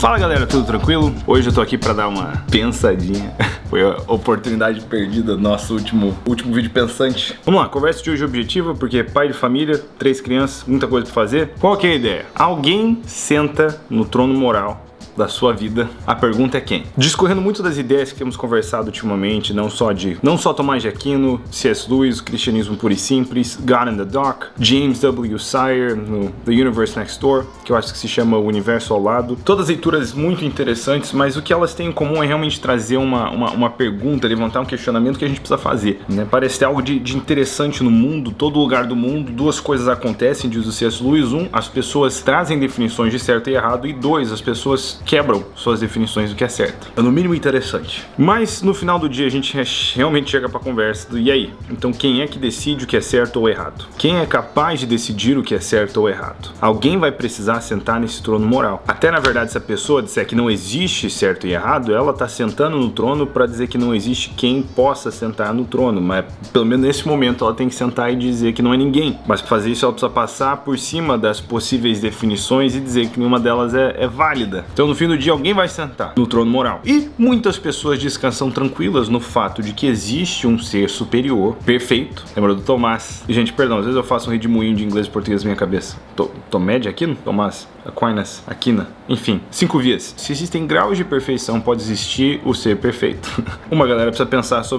Fala galera, tudo tranquilo? Hoje eu tô aqui pra dar uma pensadinha. Foi a oportunidade perdida do nosso último vídeo pensante. Vamos lá, conversa de hoje objetiva, porque pai de família, 3 crianças, muita coisa pra fazer. Qual que é a ideia? Alguém senta no trono moral da sua vida. A pergunta é quem? Discorrendo muito das ideias que temos conversado ultimamente, não só Tomás de Aquino, C.S. Lewis, Cristianismo Puro e Simples, God in the Dark, James W. Sire no The Universe Next Door, que eu acho que se chama O Universo ao Lado. Todas leituras muito interessantes, mas o que elas têm em comum é realmente trazer uma pergunta, levantar um questionamento que a gente precisa fazer, né? Parece ter algo de interessante no mundo, todo lugar do mundo. 2 coisas acontecem, diz o C.S. Lewis. 1, as pessoas trazem definições de certo e errado, e 2, as pessoas quebram suas definições do que é certo. É no mínimo interessante. Mas no final do dia a gente realmente chega pra conversa do e aí? Então quem é que decide o que é certo ou errado? Quem é capaz de decidir o que é certo ou errado? Alguém vai precisar sentar nesse trono moral. Até na verdade, se a pessoa disser que não existe certo e errado, ela tá sentando no trono para dizer que não existe quem possa sentar no trono. Mas pelo menos nesse momento ela tem que sentar e dizer que não é ninguém. Mas para fazer isso ela precisa passar por cima das possíveis definições e dizer que nenhuma delas é válida. Então no fim do dia alguém vai sentar no trono moral. E muitas pessoas descansam tranquilas no fato de que existe um ser superior, perfeito. Lembra do Tomás? E gente, perdão, às vezes eu faço um redemoinho de inglês e português na minha cabeça. Tomé de Aquino? Tomás Aquinas, Aquina, enfim, 5 vias. Se existem graus de perfeição, pode existir o ser perfeito. Uma galera precisa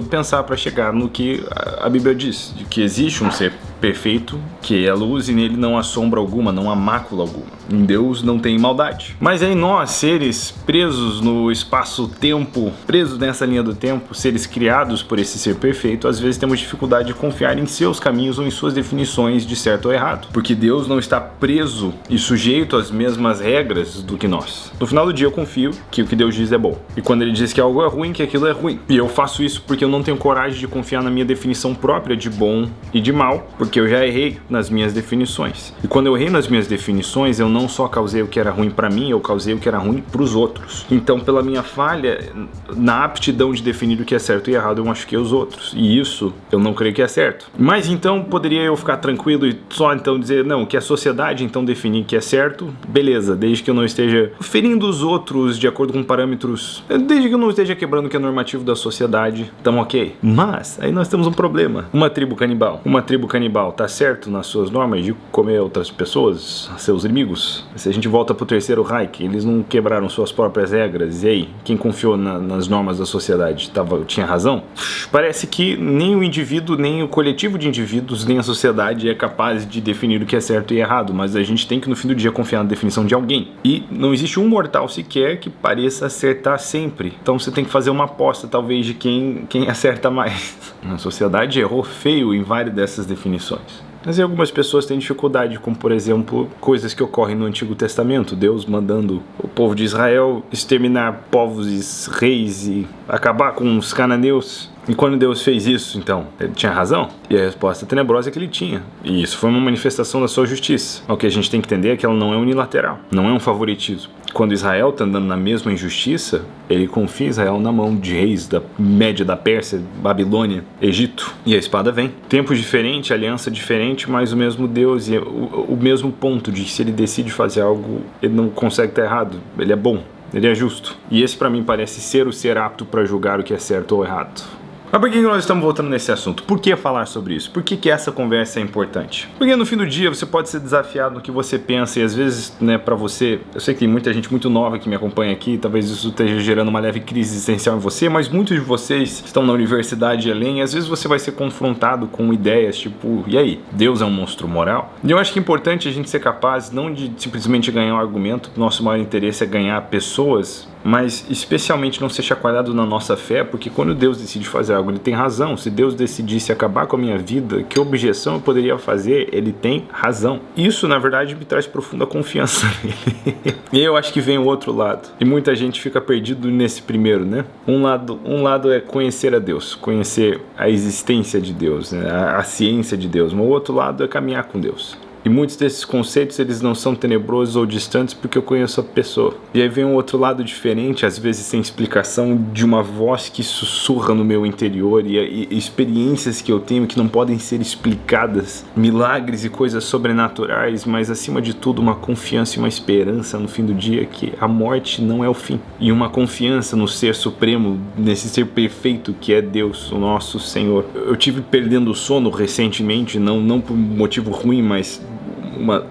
pensar para chegar no que a Bíblia diz, de que existe um ser perfeito, que é luz e nele não há sombra alguma, não há mácula alguma. Em Deus não tem maldade. Mas aí nós, seres presos no espaço-tempo, presos nessa linha do tempo, seres criados por esse ser perfeito, às vezes temos dificuldade de confiar em seus caminhos ou em suas definições de certo ou errado. Porque Deus não está preso e sujeito às mesmas regras do que nós. No final do dia eu confio que o que Deus diz é bom. E quando ele diz que algo é ruim, que aquilo é ruim. E eu faço isso porque eu não tenho coragem de confiar na minha definição própria de bom e de mal, porque eu já errei nas minhas definições. E quando eu errei nas minhas definições, eu não só causei o que era ruim pra mim, eu causei o que era ruim pros outros. Então, pela minha falha na aptidão de definir o que é certo e errado, eu machuquei os outros. E isso eu não creio que é certo. Mas então, poderia eu ficar tranquilo e só então dizer, não, que a sociedade então definir que é certo, beleza, desde que eu não esteja ferindo os outros de acordo com parâmetros, desde que eu não esteja quebrando o que é normativo da sociedade, tamo ok. Mas, aí nós temos um problema. Uma tribo canibal tá certo nas suas normas de comer outras pessoas, seus inimigos? Se a gente volta pro Terceiro Reich, eles não quebraram suas próprias regras, e aí, quem confiou nas normas da sociedade tinha razão? Parece que nem o indivíduo, nem o coletivo de indivíduos, nem a sociedade é capaz de definir o que é certo e errado, mas a gente tem que no fim do dia confiar na definição de alguém. E não existe um mortal sequer que pareça acertar sempre. Então você tem que fazer uma aposta talvez de quem acerta mais. A sociedade errou feio em várias dessas definições. Mas algumas pessoas têm dificuldade, como por exemplo, coisas que ocorrem no Antigo Testamento, Deus mandando o povo de Israel exterminar povos e reis e acabar com os cananeus. E quando Deus fez isso, então, ele tinha razão? E a resposta tenebrosa é que ele tinha. E isso foi uma manifestação da sua justiça. O que a gente tem que entender é que ela não é unilateral, não é um favoritismo. Quando Israel está andando na mesma injustiça, ele confia Israel na mão de reis da Média, da Pérsia, Babilônia, Egito. E a espada vem. Tempo diferente, aliança diferente, mas o mesmo Deus e o mesmo ponto de que se ele decide fazer algo, ele não consegue estar errado. Ele é bom, ele é justo. E esse para mim parece ser o ser apto para julgar o que é certo ou errado. Mas por que nós estamos voltando nesse assunto? Por que falar sobre isso? Por que essa conversa é importante? Porque no fim do dia você pode ser desafiado no que você pensa e às vezes, né, pra você... Eu sei que tem muita gente muito nova que me acompanha aqui, talvez isso esteja gerando uma leve crise existencial em você, mas muitos de vocês estão na universidade e além, e às vezes você vai ser confrontado com ideias tipo, e aí? Deus é um monstro moral? E eu acho que é importante a gente ser capaz não de simplesmente ganhar um argumento, nosso maior interesse é ganhar pessoas, mas especialmente não ser chacoalhado na nossa fé, porque quando Deus decide fazer algo, ele tem razão. Se Deus decidisse acabar com a minha vida, que objeção eu poderia fazer? Ele tem razão. Isso, na verdade, me traz profunda confiança nele. E eu acho que vem o outro lado. E muita gente fica perdido nesse primeiro, né? Um lado é conhecer a Deus, conhecer a existência de Deus, né? A ciência de Deus. Mas o outro lado é caminhar com Deus. E muitos desses conceitos, eles não são tenebrosos ou distantes porque eu conheço a pessoa. E aí vem um outro lado diferente, às vezes sem explicação, de uma voz que sussurra no meu interior e experiências que eu tenho que não podem ser explicadas, milagres e coisas sobrenaturais, mas acima de tudo uma confiança e uma esperança no fim do dia que a morte não é o fim. E uma confiança no ser supremo, nesse ser perfeito que é Deus, o nosso Senhor. Eu tive perdendo o sono recentemente, não por motivo ruim, mas uma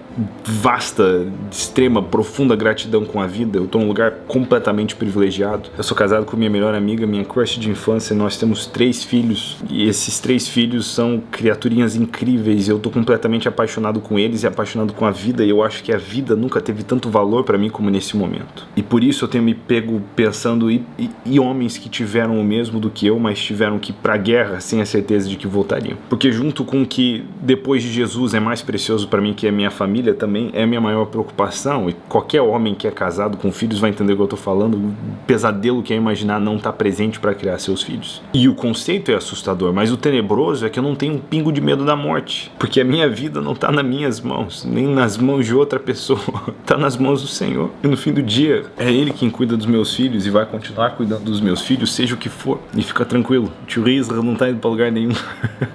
vasta, extrema, profunda gratidão com a vida. Eu tô num lugar completamente privilegiado. Eu sou casado com minha melhor amiga, minha crush de infância, e nós temos 3 filhos, e esses 3 filhos são criaturinhas incríveis. Eu tô completamente apaixonado com eles e apaixonado com a vida, e eu acho que a vida nunca teve tanto valor pra mim como nesse momento. E por isso eu tenho me pego pensando e homens que tiveram o mesmo do que eu, mas tiveram que ir pra guerra sem a certeza de que voltariam. Porque junto com o que depois de Jesus é mais precioso pra mim, que é minha família, também é a minha maior preocupação, e qualquer homem que é casado com filhos vai entender o que eu tô falando, o pesadelo que é imaginar não estar presente para criar seus filhos. E o conceito é assustador, mas o tenebroso é que eu não tenho um pingo de medo da morte, porque a minha vida não tá nas minhas mãos, nem nas mãos de outra pessoa, tá nas mãos do Senhor. E no fim do dia, é Ele quem cuida dos meus filhos e vai continuar cuidando dos meus filhos, seja o que for. E fica tranquilo, o tio Israel não tá indo pra lugar nenhum.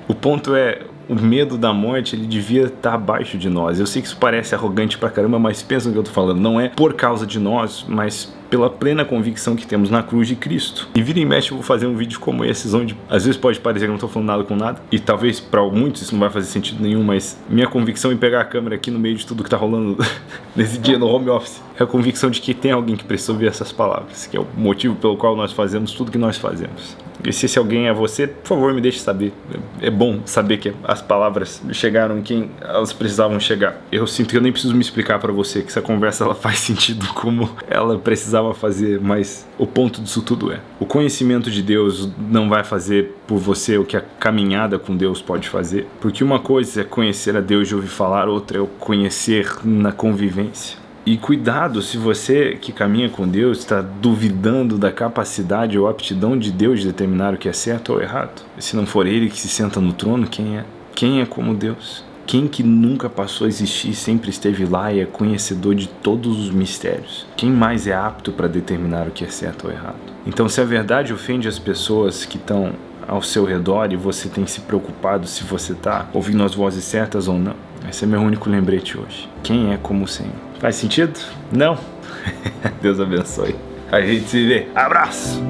O ponto é, o medo da morte, ele devia estar abaixo de nós. Eu sei que isso parece arrogante pra caramba, mas pensa no que eu tô falando. Não é por causa de nós, mas pela plena convicção que temos na cruz de Cristo. E vira e mexe eu vou fazer um vídeo como esses, onde às vezes pode parecer que eu não tô falando nada com nada, e talvez pra muitos isso não vai fazer sentido nenhum, mas minha convicção em pegar a câmera aqui no meio de tudo que tá rolando nesse dia no home office é a convicção de que tem alguém que precisa ouvir essas palavras, que é o motivo pelo qual nós fazemos tudo que nós fazemos. E se esse alguém é você, por favor, me deixe saber. É bom saber que as palavras chegaram em quem elas precisavam chegar. Eu sinto que eu nem preciso me explicar pra você que essa conversa ela faz sentido como ela precisava fazer, mas o ponto disso tudo é: o conhecimento de Deus não vai fazer por você o que a caminhada com Deus pode fazer. Porque uma coisa é conhecer a Deus de ouvir falar, outra é o conhecer na convivência. E cuidado se você que caminha com Deus está duvidando da capacidade ou aptidão de Deus de determinar o que é certo ou errado. E se não for Ele que se senta no trono, quem é? Quem é como Deus? Quem que nunca passou a existir, sempre esteve lá e é conhecedor de todos os mistérios? Quem mais é apto para determinar o que é certo ou errado? Então, se a verdade ofende as pessoas que estão ao seu redor e você tem se preocupado se você está ouvindo as vozes certas ou não, esse é meu único lembrete hoje. Quem é como o Senhor? Faz sentido? Não? Deus abençoe. A gente se vê. Abraço!